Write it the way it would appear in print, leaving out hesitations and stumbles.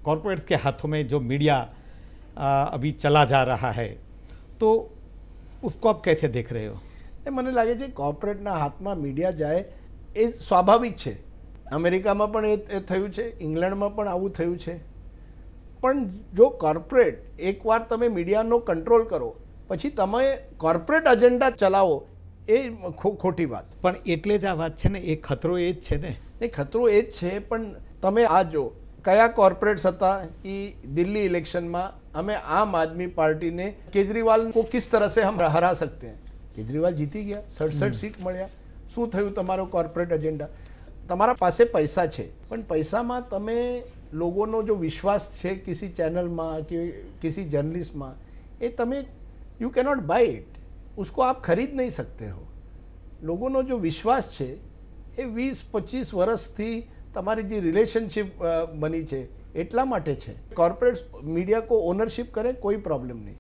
Corporates के हाथों में जो मीडिया अभी चला जा रहा है, तो उसको आप कैसे देख रहे हो? મને લાગે છે કોર્પોરેટના હાથમાં મીડિયા જાય એ સ્વાભાવિક છે. અમેરિકામાં પણ એ થયું છે, ઇંગ્લેન્ડમાં પણ આવું થયું છે. પણ જો કોર્પોરેટ એકવાર તમે મીડિયાનો કંટ્રોલ કરો પછી તમે કોર્પોરેટ એજન્ડા ચલાવો એ ખોટી વાત. પણ એટલે જ આ વાત છે ને, એ ખતરો એ જ છે ને. એ ખતરો એ જ છે. પણ તમે આ જો કયા કોર્પોરેટ્સ હતા એ દિલ્હી ઇલેક્શનમાં हमें आम आदमी पार्टी ने केजरीवाल को किस तरह से हम हरा सकते हैं. केजरीवाल जीती गया, 67 सीट મળ્યા. શું થયું તમારો કોર્પોરેટ એજન્ડા? તમારા પાસે પૈસા છે પણ પૈસામાં તમે લોગોનો जो विश्वास છે किसी ચેનલમાં કે किसी जर्नलिस्टમાં એ તમે यू कैनॉट बाय इट, उसको आप खरीद नहीं सकते हो. लोगोનો जो विश्वास છે એ 20-25 વર્ષથી તમારી જે રિલેશનશિપ બની છે એટલા માટે છે. કોર્પોરેટ્સ મીડિયા को ओनरशिप करे कोई प्रॉब्लम नहीं.